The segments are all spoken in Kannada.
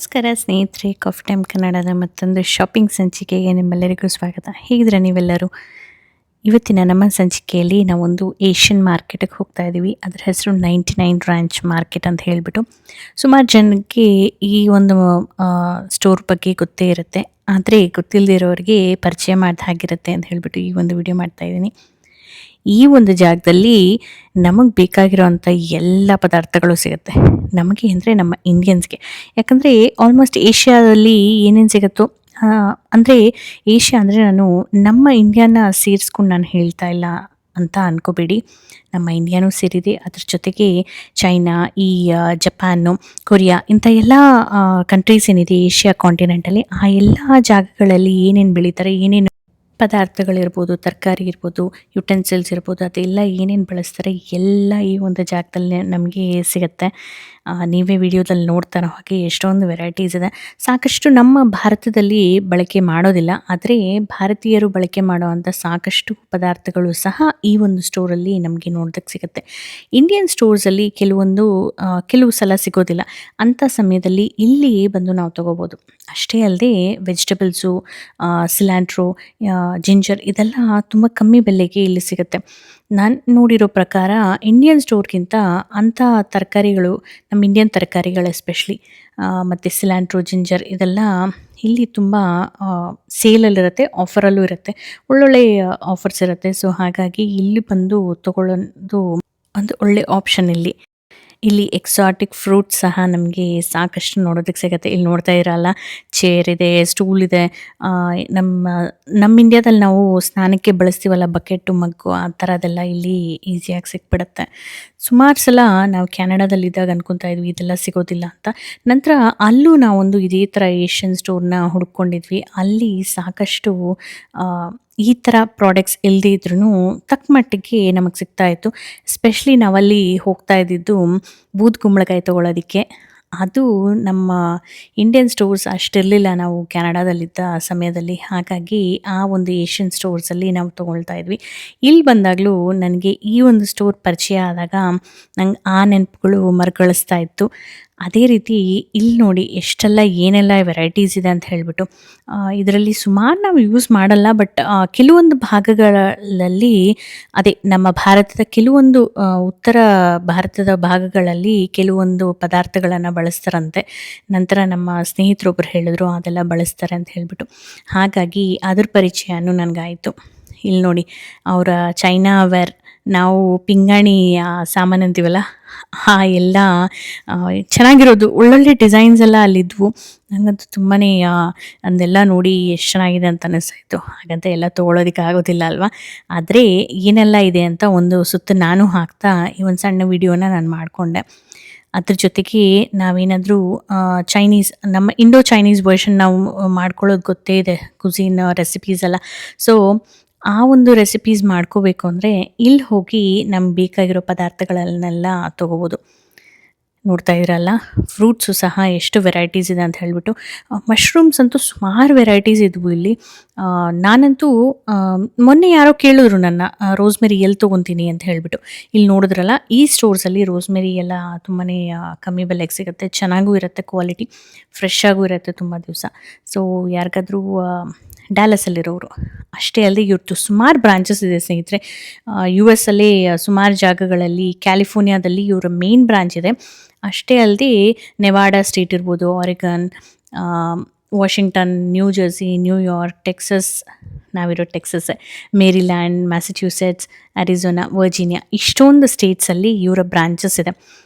ನಮಸ್ಕಾರ ಸ್ನೇಹಿತರೆ, ಕಾಫಿ ಟೈಮ್ ಕನ್ನಡದ ಮತ್ತೊಂದು ಶಾಪಿಂಗ್ ಸಂಚಿಕೆಗೆ ನಿಮ್ಮೆಲ್ಲರಿಗೂ ಸ್ವಾಗತ. ಹೇಗಿದ್ರೆ ನೀವೆಲ್ಲರೂ? ಇವತ್ತಿನ ನಮ್ಮ ಸಂಚಿಕೆಯಲ್ಲಿ ನಾವೊಂದು ಏಷ್ಯನ್ ಮಾರ್ಕೆಟಿಗೆ ಹೋಗ್ತಾ ಇದ್ದೀವಿ. ಅದರ ಹೆಸರು 99 ರಾಂಚ್ ಮಾರ್ಕೆಟ್ ಅಂತ ಹೇಳಿಬಿಟ್ಟು. ಸುಮಾರು ಜನಕ್ಕೆ ಈ ಒಂದು ಸ್ಟೋರ್ ಬಗ್ಗೆ ಗೊತ್ತೇ ಇರುತ್ತೆ, ಆದರೆ ಗೊತ್ತಿಲ್ಲದೆ ಇರೋರಿಗೆ ಪರಿಚಯ ಮಾಡಿದ ಹಾಗಿರುತ್ತೆ ಅಂತ ಹೇಳಿಬಿಟ್ಟು ಈ ಒಂದು ವಿಡಿಯೋ ಮಾಡ್ತಾ ಇದ್ದೀನಿ. ಈ ಒಂದು ಜಾಗದಲ್ಲಿ ನಮಗೆ ಬೇಕಾಗಿರೋವಂಥ ಎಲ್ಲ ಪದಾರ್ಥಗಳು ಸಿಗುತ್ತೆ. ನಮಗೆ ಅಂದರೆ ನಮ್ಮ ಇಂಡಿಯನ್ಸ್ಗೆ. ಯಾಕಂದರೆ ಆಲ್ಮೋಸ್ಟ್ ಏಷ್ಯಾದಲ್ಲಿ ಏನೇನು ಸಿಗುತ್ತೋ, ಅಂದರೆ ಏಷ್ಯಾ ಅಂದರೆ ನಾನು ನಮ್ಮ ಇಂಡಿಯಾನ ಸೇರಿಸ್ಕೊಂಡು ನಾನು ಹೇಳ್ತಾ ಇಲ್ಲ ಅಂತ ಅಂದ್ಕೋಬೇಡಿ. ನಮ್ಮ ಇಂಡಿಯಾನೂ ಸೇರಿದೆ, ಅದ್ರ ಜೊತೆಗೆ ಚೈನಾ, ಜಪಾನು, ಕೊರಿಯಾ ಇಂಥ ಎಲ್ಲ ಕಂಟ್ರೀಸ್ ಏನಿದೆ ಏಷ್ಯಾ ಕಾಂಟಿನೆಂಟಲ್ಲಿ, ಆ ಎಲ್ಲ ಜಾಗಗಳಲ್ಲಿ ಏನೇನು ಬೆಳೀತಾರೆ, ಏನೇನು ಪದಾರ್ಥಗಳಿರ್ಬೋದು, ತರಕಾರಿ ಇರ್ಬೋದು, ಯುಟೆನ್ಸಿಲ್ಸ್ ಇರ್ಬೋದು, ಅದೆಲ್ಲ ಏನೇನು ಬಳಸ್ತಾರೆ ಎಲ್ಲ ಈ ಒಂದು ಜಾಗದಲ್ಲಿ ನಮಗೆ ಸಿಗುತ್ತೆ. ನೀವೇ ವಿಡಿಯೋದಲ್ಲಿ ನೋಡ್ತಾರೋ ಹಾಗೆ ಎಷ್ಟೊಂದು ವೆರೈಟೀಸ್ ಇದೆ. ಸಾಕಷ್ಟು ನಮ್ಮ ಭಾರತದಲ್ಲಿ ಬಳಕೆ ಮಾಡೋದಿಲ್ಲ, ಆದರೆ ಭಾರತೀಯರು ಬಳಕೆ ಮಾಡುವಂಥ ಸಾಕಷ್ಟು ಪದಾರ್ಥಗಳು ಸಹ ಈ ಒಂದು ಸ್ಟೋರಲ್ಲಿ ನಮಗೆ ನೋಡೋದಕ್ಕೆ ಸಿಗುತ್ತೆ. ಇಂಡಿಯನ್ ಸ್ಟೋರ್ಸಲ್ಲಿ ಕೆಲವು ಸಲ ಸಿಗೋದಿಲ್ಲ. ಅಂಥ ಸಮಯದಲ್ಲಿ ಇಲ್ಲಿ ಬಂದು ನಾವು ತೊಗೋಬೋದು. ಅಷ್ಟೇ ಅಲ್ಲದೆ ವೆಜಿಟೇಬಲ್ಸು, ಸಿಲ್ಯಾಂಟ್ರೋ, ಜಿಂಜರ್ ಇದೆಲ್ಲ ತುಂಬ ಕಮ್ಮಿ ಬೆಲೆಗೆ ಇಲ್ಲಿ ಸಿಗುತ್ತೆ. ನಾನು ನೋಡಿರೋ ಪ್ರಕಾರ ಇಂಡಿಯನ್ ಸ್ಟೋರ್ಗಿಂತ ಅಂಥ ತರಕಾರಿಗಳು, ನಮ್ಮ ಇಂಡಿಯನ್ ತರಕಾರಿಗಳು ಎಸ್ಪೆಷಲಿ, ಮತ್ತು ಸಿಲ್ಯಾಂಟ್ರೋ, ಜಿಂಜರ್ ಇದೆಲ್ಲ ಇಲ್ಲಿ ತುಂಬ ಸೇಲಲ್ಲಿರುತ್ತೆ, ಆಫರಲ್ಲೂ ಇರುತ್ತೆ, ಒಳ್ಳೊಳ್ಳೆ ಆಫರ್ಸ್ ಇರುತ್ತೆ. ಸೊ ಹಾಗಾಗಿ ಇಲ್ಲಿ ಬಂದು ತೊಗೊಳ್ಳೋದು ಒಂದು ಒಳ್ಳೆ ಆಪ್ಷನ್. ಇಲ್ಲಿ ಎಕ್ಸಾಟಿಕ್ ಫ್ರೂಟ್ಸ್ ಸಹ ನಮಗೆ ಸಾಕಷ್ಟು ನೋಡೋದಕ್ಕೆ ಸಿಗುತ್ತೆ. ಇಲ್ಲಿ ನೋಡ್ತಾ ಇರಲ್ಲ, ಚೇರ್ ಇದೆ, ಸ್ಟೂಲ್ ಇದೆ. ನಮ್ಮ ಇಂಡಿಯಾದಲ್ಲಿ ನಾವು ಸ್ನಾನಕ್ಕೆ ಬಳಸ್ತೀವಲ್ಲ, ಬಕೆಟು, ಮಗ್ಗು, ಆ ಥರದೆಲ್ಲ ಇಲ್ಲಿ ಈಸಿಯಾಗಿ ಸಿಕ್ಬಿಡುತ್ತೆ. ಸುಮಾರು ಸಲ ನಾವು ಕ್ಯಾನಡಾದಲ್ಲಿದ್ದಾಗ ಅನ್ಕೊತಾ ಇದ್ವಿ ಇದೆಲ್ಲ ಸಿಗೋದಿಲ್ಲ ಅಂತ. ನಂತರ ಅಲ್ಲೂ ನಾವೊಂದು ಇದೇ ಥರ ಏಷ್ಯನ್ ಸ್ಟೋರ್ನ ಹುಡ್ಕೊಂಡಿದ್ವಿ. ಅಲ್ಲಿ ಸಾಕಷ್ಟು ಈ ಥರ ಪ್ರಾಡಕ್ಟ್ಸ್ ಇಲ್ಲದೇ ಇದ್ರೂ ತಕ್ಕ ಮಟ್ಟಿಗೆ ನಮಗೆ ಸಿಗ್ತಾಯಿತ್ತು. ಎಸ್ಪೆಷಲಿ ನಾವಲ್ಲಿ ಹೋಗ್ತಾ ಇದ್ದಿದ್ದು ಬೂದ್ ಕುಂಬಳಕಾಯಿ ತೊಗೊಳೋದಕ್ಕೆ. ಅದು ನಮ್ಮ ಇಂಡಿಯನ್ ಸ್ಟೋರ್ಸ್ ಅಷ್ಟಿರಲಿಲ್ಲ ನಾವು ಕ್ಯಾನಡಾದಲ್ಲಿದ್ದ ಸಮಯದಲ್ಲಿ. ಹಾಗಾಗಿ ಆ ಒಂದು ಏಷ್ಯನ್ ಸ್ಟೋರ್ಸಲ್ಲಿ ನಾವು ತೊಗೊಳ್ತಾ ಇದ್ವಿ. ಇಲ್ಲಿ ಬಂದಾಗಲೂ ನನಗೆ ಈ ಒಂದು ಸ್ಟೋರ್ ಪರಿಚಯ ಆದಾಗ ನಂಗೆ ಆ ನೆನಪುಗಳು ಮರುಕಳಿಸ್ತಾ ಇತ್ತು. ಅದೇ ರೀತಿ ಇಲ್ಲಿ ನೋಡಿ ಎಷ್ಟೆಲ್ಲ ಏನೆಲ್ಲ ವೆರೈಟೀಸ್ ಇದೆ ಅಂತ ಹೇಳಿಬಿಟ್ಟು. ಇದರಲ್ಲಿ ಸುಮಾರು ನಾವು ಯೂಸ್ ಮಾಡಲ್ಲ, ಬಟ್ ಕೆಲವೊಂದು ಭಾಗಗಳಲ್ಲಿ, ಅದೇ ನಮ್ಮ ಭಾರತದ ಕೆಲವೊಂದು ಉತ್ತರ ಭಾರತದ ಭಾಗಗಳಲ್ಲಿ ಕೆಲವೊಂದು ಪದಾರ್ಥಗಳನ್ನು ಬಳಸ್ತಾರಂತೆ. ನಂತರ ನಮ್ಮ ಸ್ನೇಹಿತರೊಬ್ಬರು ಹೇಳಿದ್ರು ಅದೆಲ್ಲ ಬಳಸ್ತಾರೆ ಅಂತ ಹೇಳಿಬಿಟ್ಟು. ಹಾಗಾಗಿ ಅದ್ರ ಪರಿಚಯನೂ ನನಗಾಯಿತು. ಇಲ್ಲಿ ನೋಡಿ ಅವರ ಚೈನಾ ವೇರ್, ನಾವು ಪಿಂಗಾಣಿ ಸಾಮಾನು ಅಂತೀವಲ್ಲ, ಎಲ್ಲ ಚೆನ್ನಾಗಿರೋದು, ಒಳ್ಳೊಳ್ಳೆ ಡಿಸೈನ್ಸ್ ಎಲ್ಲ ಅಲ್ಲಿದ್ವು. ನನಗಂತೂ ತುಂಬಾ ಅದೆಲ್ಲ ನೋಡಿ ಎಷ್ಟು ಚೆನ್ನಾಗಿದೆ ಅಂತ ಅನ್ನಿಸ್ತಾಯಿತ್ತು. ಹಾಗಂತ ಎಲ್ಲ ತೊಗೊಳೋದಕ್ಕೆ ಆಗೋದಿಲ್ಲ ಅಲ್ವಾ. ಆದರೆ ಏನೆಲ್ಲ ಇದೆ ಅಂತ ಒಂದು ಸುತ್ತು ನಾನು ಹಾಕ್ತಾ ಈ ಒಂದು ಸಣ್ಣ ವಿಡಿಯೋನ ನಾನು ಮಾಡಿಕೊಂಡೆ. ಅದ್ರ ಜೊತೆಗೆ ನಾವೇನಾದರೂ ಚೈನೀಸ್, ನಮ್ಮ ಇಂಡೋ ಚೈನೀಸ್ ವರ್ಷನ್ ನಾವು ಮಾಡ್ಕೊಳ್ಳೋದು ಗೊತ್ತೇ ಇದೆ, ಕುಸಿನ್ ರೆಸಿಪೀಸ್ ಎಲ್ಲ. ಸೊ ಆ ಒಂದು ರೆಸಿಪೀಸ್ ಮಾಡ್ಕೋಬೇಕು ಅಂದರೆ ಇಲ್ಲಿ ಹೋಗಿ ನಮ್ಗೆ ಬೇಕಾಗಿರೋ ಪದಾರ್ಥಗಳನ್ನೆಲ್ಲ ತೊಗೋಬೋದು. ನೋಡ್ತಾ ಇರಲ್ಲ, ಫ್ರೂಟ್ಸು ಸಹ ಎಷ್ಟು ವೆರೈಟೀಸ್ ಇದೆ ಅಂತ ಹೇಳಿಬಿಟ್ಟು. ಮಶ್ರೂಮ್ಸ್ ಅಂತೂ ಸುಮಾರು ವೆರೈಟೀಸ್ ಇದ್ವು ಇಲ್ಲಿ. ನಾನಂತೂ ಮೊನ್ನೆ ಯಾರೋ ಕೇಳಿದ್ರು ನನ್ನ, ರೋಸ್ಮೆರಿ ಎಲ್ಲಿ ತೊಗೊತೀನಿ ಅಂತ ಹೇಳಿಬಿಟ್ಟು. ಇಲ್ಲಿ ನೋಡಿದ್ರಲ್ಲ, ಈ ಸ್ಟೋರ್ಸಲ್ಲಿ ರೋಸ್ಮೆರಿ ಎಲ್ಲ ತುಂಬಾ ಕಮ್ಮಿ ಬೆಲೆಗೆ ಸಿಗುತ್ತೆ, ಚೆನ್ನಾಗೂ ಇರುತ್ತೆ, ಕ್ವಾಲಿಟಿ ಫ್ರೆಶ್ ಆಗೂ ಇರುತ್ತೆ ತುಂಬ ದಿವಸ. ಸೊ ಯಾರಿಗಾದ್ರೂ ಡ್ಯಾಲಸಲ್ಲಿರೋರು, ಅಷ್ಟೇ ಅಲ್ಲದೆ ಇವ್ರದ್ದು ಸುಮಾರು ಬ್ರಾಂಚಸ್ ಇದೆ ಸ್ನೇಹಿತರೆ. US ಅಲ್ಲೇ ಸುಮಾರು ಜಾಗಗಳಲ್ಲಿ, ಕ್ಯಾಲಿಫೋರ್ನಿಯಾದಲ್ಲಿ ಇವರ ಮೇನ್ ಬ್ರಾಂಚ್ ಇದೆ. ಅಷ್ಟೇ ಅಲ್ಲದೆ ನೆವಾಡಾ ಸ್ಟೇಟ್ ಇರ್ಬೋದು, Oregon, Washington, New Jersey, New York, Texas, ನಾವಿರೋ Texas, Maryland, Massachusetts, Arizona, Virginia, ಇಷ್ಟೊಂದು ಸ್ಟೇಟ್ಸಲ್ಲಿ ಇವರ ಬ್ರಾಂಚಸ್ ಇದೆ.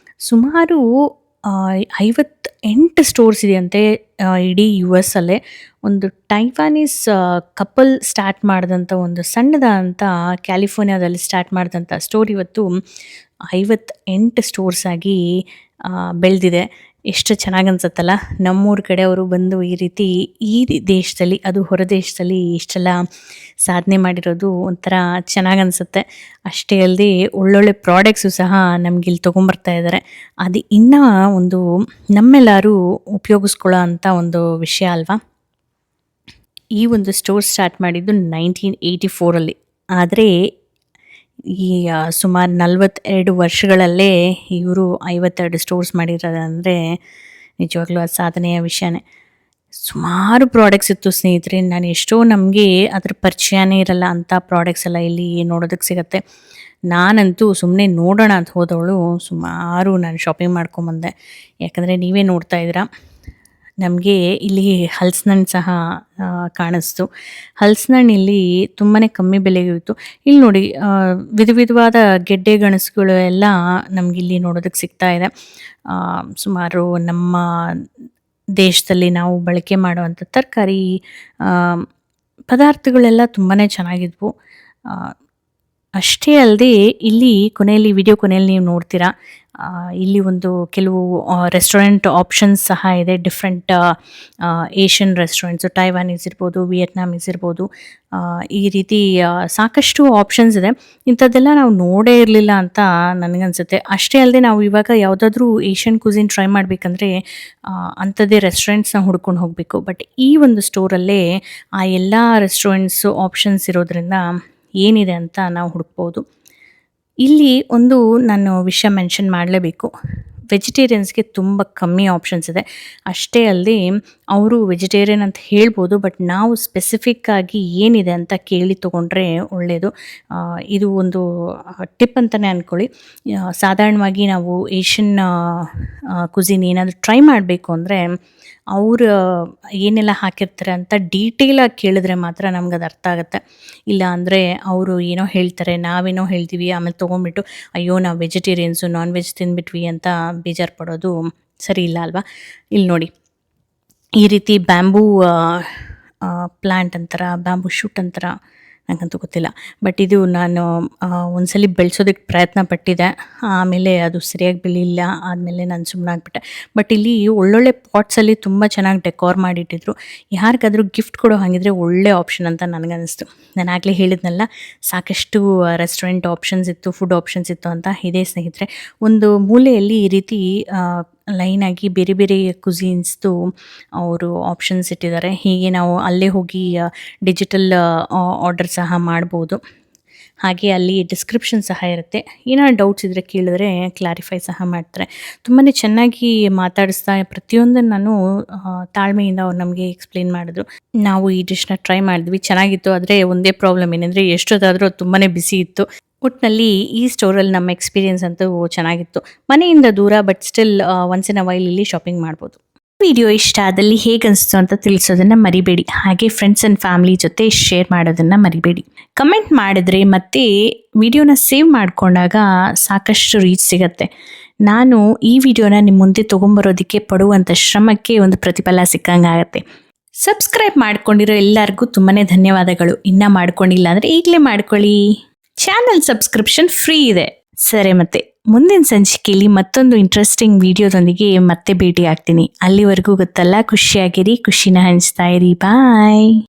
ಸುಮಾರು 58 ಸ್ಟೋರ್ಸ್ ಇದೆಯಂತೆ ಇಡೀ US ಅಲ್ಲೇ. ಒಂದು ಟೈವಾನೀಸ್ ಕಪಲ್ ಸ್ಟಾರ್ಟ್ ಮಾಡಿದಂಥ ಒಂದು ಸಣ್ಣದಂಥ ಕ್ಯಾಲಿಫೋರ್ನಿಯಾದಲ್ಲಿ ಸ್ಟಾರ್ಟ್ ಮಾಡಿದಂಥ ಸ್ಟೋರ್ ಇವತ್ತು 58 ಸ್ಟೋರ್ಸ್ ಆಗಿ ಬೆಳೆದಿದೆ. ಎಷ್ಟು ಚೆನ್ನಾಗಿ ಅನ್ಸುತ್ತಲ್ಲ. ನಮ್ಮೂರ ಕಡೆ ಅವರು ಬಂದು ಈ ರೀತಿ ಈ ದೇಶದಲ್ಲಿ, ಅದು ಹೊರ ದೇಶದಲ್ಲಿ ಇಷ್ಟೆಲ್ಲ ಸಾಧನೆ ಮಾಡಿರೋದು ಒಂಥರ ಚೆನ್ನಾಗಿ ಅನಿಸುತ್ತೆ. ಅಷ್ಟೇ ಅಲ್ಲದೆ ಒಳ್ಳೊಳ್ಳೆ ಪ್ರಾಡಕ್ಟ್ಸು ಸಹ ನಮ್ಗೆ ಇಲ್ಲಿ ತೊಗೊಂಬರ್ತಾ ಇದ್ದಾರೆ. ಅದು ಇನ್ನೂ ಒಂದು ನಮ್ಮೆಲ್ಲರೂ ಉಪಯೋಗಿಸ್ಕೊಳ್ಳೋ ಅಂಥ ಒಂದು ವಿಷಯ ಅಲ್ವಾ. ಈ ಒಂದು ಸ್ಟೋರ್ ಸ್ಟಾರ್ಟ್ ಮಾಡಿದ್ದು 1984ಅಲ್ಲಿ. ಆದರೆ ಈ ಸುಮಾರು 42 ವರ್ಷಗಳಲ್ಲೇ ಇವರು 52 ಸ್ಟೋರ್ಸ್ ಮಾಡಿರೋದಂದರೆ ನಿಜವಾಗ್ಲೂ ಅದು ಸಾಧನೆಯ ವಿಷಯನೇ. ಸುಮಾರು ಪ್ರಾಡಕ್ಟ್ಸ್ ಇತ್ತು ಸ್ನೇಹಿತರೆ. ನಾನು ಎಷ್ಟೋ ನಮಗೆ ಅದ್ರ ಪರಿಚಯನೇ ಇರಲ್ಲ ಅಂಥ ಪ್ರಾಡಕ್ಟ್ಸ್ ಎಲ್ಲ ಇಲ್ಲಿ ನೋಡೋದಕ್ಕೆ ಸಿಗುತ್ತೆ. ನಾನಂತೂ ಸುಮ್ಮನೆ ನೋಡೋಣ ಅಂತ ಹೋದವಳು ಸುಮಾರು ನಾನು ಶಾಪಿಂಗ್ ಮಾಡ್ಕೊಂಬಂದೆ. ಯಾಕಂದರೆ ನೀವೇ ನೋಡ್ತಾ ಇದ್ದೀರಾ, ನಮಗೆ ಇಲ್ಲಿ ಹಲಸಿನಣ್ಣು ಸಹ ಕಾಣಿಸ್ತು. ಹಲಸಿನಣ್ಣು ಇಲ್ಲಿ ತುಂಬಾ ಕಮ್ಮಿ ಬೆಲೆಗೆ ಇತ್ತು. ಇಲ್ಲಿ ನೋಡಿ ವಿಧ ವಿಧವಾದ ಗೆಡ್ಡೆ ಗೆಣಸುಗಳು ಎಲ್ಲ ನಮಗಿಲ್ಲಿ ನೋಡೋದಕ್ಕೆ ಸಿಗ್ತಾ ಇದೆ. ಸುಮಾರು ನಮ್ಮ ದೇಶದಲ್ಲಿ ನಾವು ಬಳಕೆ ಮಾಡುವಂಥ ತರಕಾರಿ ಪದಾರ್ಥಗಳೆಲ್ಲ ತುಂಬಾ ಚೆನ್ನಾಗಿದ್ವು. ಅಷ್ಟೇ ಅಲ್ಲದೆ ಇಲ್ಲಿ ಕೊನೆಯಲ್ಲಿ ವಿಡಿಯೋ ಕೊನೆಯಲ್ಲಿ ನೀವು ನೋಡ್ತೀರಾ, ಇಲ್ಲಿ ಒಂದು ಕೆಲವು ರೆಸ್ಟೋರೆಂಟ್ ಆಪ್ಷನ್ಸ್ ಸಹ ಇದೆ. ಡಿಫ್ರೆಂಟ್ ಏಷ್ಯನ್ ರೆಸ್ಟೋರೆಂಟ್ಸು, ಟೈವಾನೀಸ್ ಇರ್ಬೋದು, ವಿಯೆಟ್ನಾಮೀಸ್ ಇರ್ಬೋದು, ಈ ರೀತಿ ಸಾಕಷ್ಟು ಆಪ್ಷನ್ಸ್ ಇದೆ. ಇಂಥದ್ದೆಲ್ಲ ನಾವು ನೋಡೇ ಇರಲಿಲ್ಲ ಅಂತ ನನಗನ್ಸುತ್ತೆ. ಅಷ್ಟೇ ಅಲ್ಲದೆ ನಾವು ಇವಾಗ ಯಾವುದಾದ್ರೂ ಏಷ್ಯನ್ ಕ್ಯೂಸಿನ್ ಟ್ರೈ ಮಾಡಬೇಕಂದ್ರೆ ಅಂಥದ್ದೇ ರೆಸ್ಟೋರೆಂಟ್ಸ್ನ ಹುಡ್ಕೊಂಡು ಹೋಗಬೇಕು. ಬಟ್ ಈ ಒಂದು ಸ್ಟೋರಲ್ಲೇ ಆ ಎಲ್ಲ ರೆಸ್ಟೋರೆಂಟ್ಸು ಆಪ್ಷನ್ಸ್ ಇರೋದ್ರಿಂದ ಏನಿದೆ ಅಂತ ನಾವು ಹುಡುಕ್ಬೋದು. ಇಲ್ಲಿ ಒಂದು ನಾನು ವಿಷಯ ಮೆನ್ಷನ್ ಮಾಡಲೇಬೇಕು. ವೆಜಿಟೇರಿಯನ್ಸ್ಗೆ ತುಂಬ ಕಮ್ಮಿ ಆಪ್ಷನ್ಸ್ ಇದೆ. ಅಷ್ಟೇ ಅಲ್ಲದೆ ಅವರು ವೆಜಿಟೇರಿಯನ್ ಅಂತ ಹೇಳ್ಬೋದು, ಬಟ್ ನಾವು ಸ್ಪೆಸಿಫಿಕ್ಕಾಗಿ ಏನಿದೆ ಅಂತ ಕೇಳಿ ತೊಗೊಂಡ್ರೆ ಒಳ್ಳೆಯದು. ಇದು ಒಂದು ಟಿಪ್ ಅಂತಲೇ ಅಂದ್ಕೊಳ್ಳಿ. ಸಾಧಾರಣವಾಗಿ ನಾವು ಏಷ್ಯನ್ ಕುಸಿನ್ ಏನಾದರೂ ಟ್ರೈ ಮಾಡಬೇಕು ಅಂದರೆ ಅವರು ಏನೆಲ್ಲ ಹಾಕಿರ್ತಾರೆ ಅಂತ ಡೀಟೇಲಾಗಿ ಕೇಳಿದ್ರೆ ಮಾತ್ರ ನಮ್ಗೆ ಅರ್ಥ ಆಗುತ್ತೆ. ಇಲ್ಲ ಅಂದರೆ ಅವರು ಏನೋ ಹೇಳ್ತಾರೆ, ನಾವೇನೋ ಹೇಳ್ತೀವಿ, ಆಮೇಲೆ ತೊಗೊಂಡ್ಬಿಟ್ಟು ಅಯ್ಯೋ ನಾವು ವೆಜಿಟೇರಿಯನ್ಸು, ನಾನ್ ವೆಜ್ ತಿಂದ್ಬಿಟ್ವಿ ಅಂತ ಬೇಜಾರು ಪಡೋದು ಸರಿ ಇಲ್ಲ ಅಲ್ವಾ. ಇಲ್ಲಿ ನೋಡಿ, ಈ ರೀತಿ ಬ್ಯಾಂಬೂ ಪ್ಲ್ಯಾಂಟ್ ಅಂತಾರ, ಬ್ಯಾಂಬೂ ಶೂಟ್ ಅಂತಾರ, ನನಗಂತೂ ಗೊತ್ತಿಲ್ಲ. ಬಟ್ ಇದು ನಾನು ಒಂದ್ಸಲಿ ಬೆಳೆಸೋದಕ್ಕೆ ಪ್ರಯತ್ನ ಪಟ್ಟಿದ್ದೆ, ಆಮೇಲೆ ಅದು ಸರಿಯಾಗಿ ಬೆಳೀಲಿಲ್ಲ. ಆದಮೇಲೆ ನಾನು ಸುಮ್ಮನಾಗ್ಬಿಟ್ಟೆ. ಬಟ್ ಇಲ್ಲಿ ಒಳ್ಳೊಳ್ಳೆ ಪಾಟ್ಸಲ್ಲಿ ತುಂಬ ಚೆನ್ನಾಗಿ ಡೆಕೋರ್ ಮಾಡಿಟ್ಟಿದ್ರು. ಯಾರಿಗಾದರೂ ಗಿಫ್ಟ್ ಕೊಡೋ ಹಾಗಿದ್ರೆ ಒಳ್ಳೆ ಆಪ್ಷನ್ ಅಂತ ನನಗನ್ನಿಸ್ತು. ನಾನು ಆಗಲೇ ಹೇಳಿದ್ನಲ್ಲ, ಸಾಕಷ್ಟು ರೆಸ್ಟೋರೆಂಟ್ ಆಪ್ಷನ್ಸ್ ಇತ್ತು, ಫುಡ್ ಆಪ್ಷನ್ಸ್ ಇತ್ತು ಅಂತ. ಇದೇ ಸ್ನೇಹಿತರೆ, ಒಂದು ಮೂಲೆಯಲ್ಲಿ ಈ ರೀತಿ ಲೈನಾಗಿ ಬೇರೆ ಬೇರೆ ಕುಸೀನ್ಸ್ದು ಅವರು ಆಪ್ಷನ್ಸ್ ಇಟ್ಟಿದ್ದಾರೆ. ಹೀಗೆ ನಾವು ಅಲ್ಲೇ ಹೋಗಿ ಡಿಜಿಟಲ್ ಆರ್ಡರ್ ಸಹ ಮಾಡ್ಬೋದು. ಹಾಗೆ ಅಲ್ಲಿ ಡಿಸ್ಕ್ರಿಪ್ಷನ್ ಸಹ ಇರುತ್ತೆ. ಏನಾದ್ರು ಡೌಟ್ಸ್ ಇದ್ದರೆ ಕೇಳಿದ್ರೆ ಕ್ಲಾರಿಫೈ ಸಹ ಮಾಡ್ತಾರೆ. ತುಂಬಾ ಚೆನ್ನಾಗಿ ಮಾತಾಡಿಸ್ತಾ ಪ್ರತಿಯೊಂದನ್ನು ನಾನು ತಾಳ್ಮೆಯಿಂದ ಅವ್ರು ನಮಗೆ ಎಕ್ಸ್ಪ್ಲೇನ್ ಮಾಡಿದ್ರು. ನಾವು ಈ ಡಿಶ್ನ ಟ್ರೈ ಮಾಡಿದ್ವಿ, ಚೆನ್ನಾಗಿತ್ತು. ಆದರೆ ಒಂದೇ ಪ್ರಾಬ್ಲಮ್ ಏನಂದರೆ ಎಷ್ಟೊತ್ತಾದರೂ ತುಂಬಾ ಬಿಸಿ ಇತ್ತು. ಒಟ್ಟಿನಲ್ಲಿ ಈ ಸ್ಟೋರಲ್ಲಿ ನಮ್ಮ ಎಕ್ಸ್ಪೀರಿಯನ್ಸ್ ಅಂತೂ ಚೆನ್ನಾಗಿತ್ತು. ಮನೆಯಿಂದ ದೂರ, but still once in a while ಇಲ್ಲಿ ಶಾಪಿಂಗ್ ಮಾಡ್ಬೋದು. ವಿಡಿಯೋ ಇಷ್ಟ ಆದಲ್ಲಿ ಹೇಗೆ ಅನಿಸ್ತು ಅಂತ ತಿಳಿಸೋದನ್ನು ಮರಿಬೇಡಿ. ಹಾಗೆ ಫ್ರೆಂಡ್ಸ್ ಆ್ಯಂಡ್ ಫ್ಯಾಮಿಲಿ ಜೊತೆ ಶೇರ್ ಮಾಡೋದನ್ನು ಮರಿಬೇಡಿ. ಕಮೆಂಟ್ ಮಾಡಿದ್ರೆ ಮತ್ತೆ ವಿಡಿಯೋನ ಸೇವ್ ಮಾಡಿಕೊಂಡಾಗ ಸಾಕಷ್ಟು ರೀಚ್ ಸಿಗತ್ತೆ. ನಾನು ಈ ವಿಡಿಯೋನ ನಿಮ್ಮ ಮುಂದೆ ತೊಗೊಂಬರೋದಕ್ಕೆ ಪಡುವಂಥ ಶ್ರಮಕ್ಕೆ ಒಂದು ಪ್ರತಿಫಲ ಸಿಕ್ಕಂಗಾಗತ್ತೆ. ಸಬ್ಸ್ಕ್ರೈಬ್ ಮಾಡ್ಕೊಂಡಿರೋ ಎಲ್ಲರಿಗೂ ತುಂಬಾ ಧನ್ಯವಾದಗಳು. ಇನ್ನೂ ಮಾಡ್ಕೊಂಡಿಲ್ಲ ಅಂದರೆ ಈಗಲೇ ಮಾಡ್ಕೊಳ್ಳಿ. ಚಾನಲ್ ಸಬ್ಸ್ಕ್ರಿಪ್ಷನ್ ಫ್ರೀ ಇದೆ. ಸರಿ, ಮತ್ತೆ ಮುಂದಿನ ಸಂಚಿಕೆಯಲ್ಲಿ ಮತ್ತೊಂದು ಇಂಟ್ರೆಸ್ಟಿಂಗ್ ವಿಡಿಯೋದೊಂದಿಗೆ ಮತ್ತೆ ಭೇಟಿ ಆಗ್ತೀನಿ. ಅಲ್ಲಿವರೆಗೂ ಗೊತ್ತಲ್ಲ, ಖುಷಿಯಾಗಿರಿ, ಖುಷಿನ ಹಂಚ್ತಾ ಇರಿ. ಬಾಯ್.